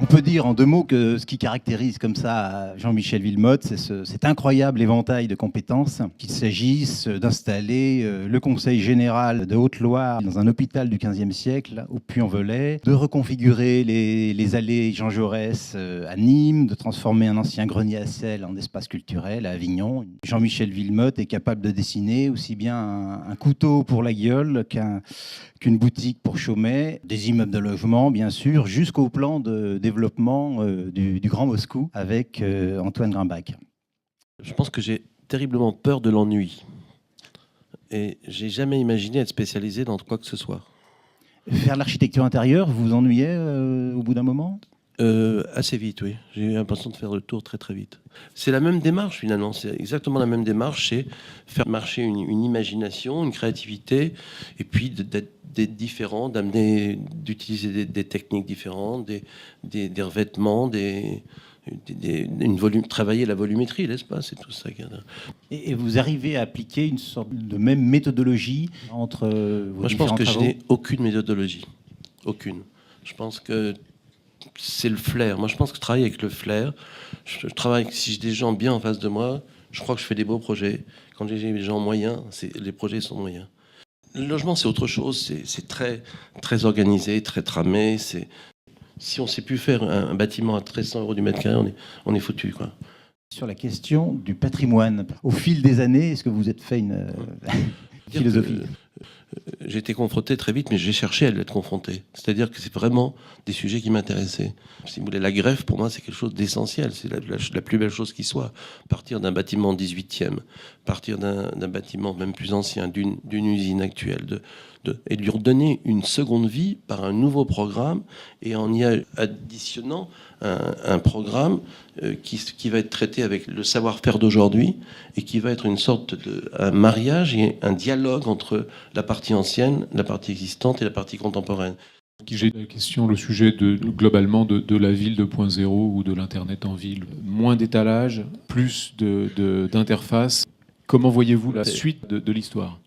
peut dire en deux mots que ce qui caractérise comme ça Jean-Michel Wilmotte, c'est cet incroyable éventail de compétences, qu'il s'agisse d'installer le Conseil général de Haute-Loire dans un hôpital du XVe siècle, au Puy-en-Velay, de reconfigurer les allées Jean Jaurès à Nîmes, de transformer un ancien grenier à sel en espace culturel à Avignon. Jean-Michel Wilmotte est capable de dessiner aussi bien un couteau pour la gueule qu'une boutique pour Chaumet, des immeubles de logement, bien sûr, jusqu'au plan de développement du Grand Moscou avec Antoine Grimbach. Je pense que j'ai terriblement peur de l'ennui. Et j'ai jamais imaginé être spécialisé dans quoi que ce soit. Faire l'architecture intérieure, vous vous ennuyez au bout d'un moment ? Assez vite, oui. J'ai eu l'impression de faire le tour très très vite. C'est la même démarche finalement, c'est exactement la même démarche, c'est faire marcher une imagination, une créativité, et puis d'être différent, d'utiliser des techniques différentes, des revêtements, travailler la volumétrie, l'espace, c'est tout ça. Et vous arrivez à appliquer une sorte de même méthodologie entre vos Moi, je pense différents que je travaux ? n'ai aucune méthodologie. Aucune. Je pense que c'est le flair. Moi, je pense que je travaille avec le flair. Je travaille, si j'ai des gens bien en face de moi, je crois que je fais des beaux projets. Quand j'ai des gens moyens, les projets sont moyens. Le logement, c'est autre chose. C'est très, très organisé, très tramé. Si on ne sait plus faire un bâtiment à 1300 € du mètre carré, on est foutu, quoi. Sur la question du patrimoine, au fil des années, est-ce que vous êtes fait une philosophie ? J'ai été confronté très vite, mais j'ai cherché à l'être confronté. C'est-à-dire que c'est vraiment des sujets qui m'intéressaient. Si vous voulez, la greffe, pour moi, c'est quelque chose d'essentiel. C'est la plus belle chose qui soit. Partir d'un bâtiment 18e, partir d'un bâtiment même plus ancien, d'une usine actuelle, et lui redonner une seconde vie par un nouveau programme, et en y additionnant un programme qui va être traité avec le savoir-faire d'aujourd'hui et qui va être une sorte un mariage et un dialogue entre la partie ancienne, la partie existante et la partie contemporaine. J'ai la question, le sujet globalement de la ville 2.0 ou de l'Internet en ville. Moins d'étalage, plus d'interface. Comment voyez-vous la suite de l'histoire ?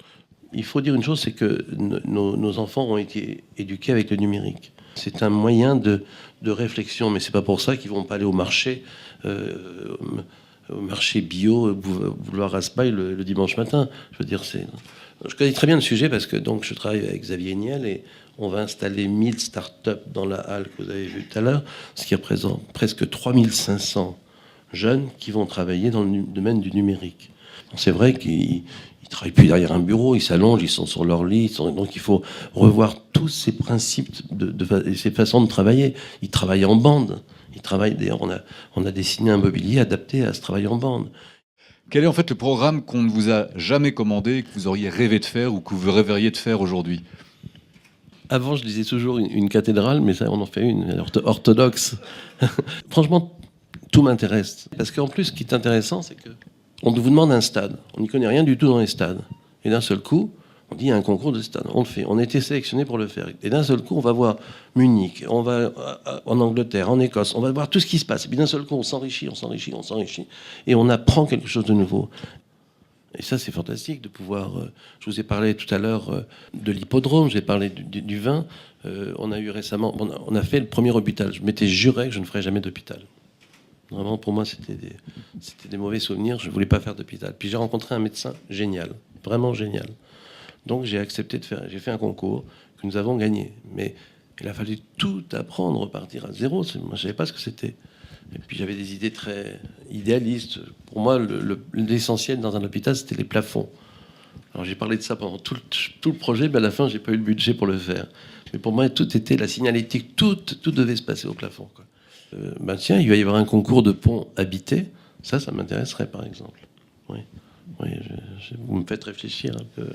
Il faut dire une chose, c'est que nos enfants ont été éduqués avec le numérique. C'est un moyen de réflexion, mais c'est pas pour ça qu'ils vont pas aller au marché bio, boulevard Raspail le dimanche matin. Je veux dire, je connais très bien le sujet parce que donc je travaille avec Xavier Niel et on va installer 1000 startups dans la halle que vous avez vue tout à l'heure, ce qui représente presque 3500 jeunes qui vont travailler dans le domaine du numérique. C'est vrai qu'ils ne travaillent plus derrière un bureau, ils s'allongent, ils sont sur leur lit. Donc il faut revoir tous ces principes et ces façons de travailler. Ils travaillent en bande. D'ailleurs, on a dessiné un mobilier adapté à ce travail en bande. Quel est en fait le programme qu'on ne vous a jamais commandé, que vous auriez rêvé de faire ou que vous rêveriez de faire aujourd'hui ? Avant, je disais toujours une cathédrale, mais ça, on en fait une orthodoxe. Franchement, tout m'intéresse. Parce qu'en plus, ce qui est intéressant, c'est qu'on vous demande un stade. On n'y connaît rien du tout dans les stades. Et d'un seul coup, on dit il y a un concours de stade. On le fait. On a été sélectionné pour le faire. Et d'un seul coup, on va voir Munich, on va en Angleterre, en Écosse, on va voir tout ce qui se passe. Et puis d'un seul coup, on s'enrichit. Et on apprend quelque chose de nouveau. Et ça, c'est fantastique de pouvoir... je vous ai parlé tout à l'heure de l'hippodrome, j'ai parlé du vin. On a eu récemment... On a fait le premier hôpital. Je m'étais juré que je ne ferais jamais d'hôpital. Vraiment, pour moi, c'était des mauvais souvenirs. Je ne voulais pas faire d'hôpital. Puis j'ai rencontré un médecin génial, vraiment génial. Donc j'ai accepté de faire... J'ai fait un concours que nous avons gagné. Mais il a fallu tout apprendre, repartir à zéro. Moi, je ne savais pas ce que c'était. Et puis j'avais des idées très idéalistes. Pour moi, l'essentiel dans un hôpital, c'était les plafonds. Alors j'ai parlé de ça pendant tout le projet, mais à la fin, j'ai pas eu le budget pour le faire. Mais pour moi, tout était la signalétique, tout devait se passer au plafond, quoi. Tiens, il va y avoir un concours de ponts habités. Ça m'intéresserait, par exemple. Oui, vous me faites réfléchir un peu.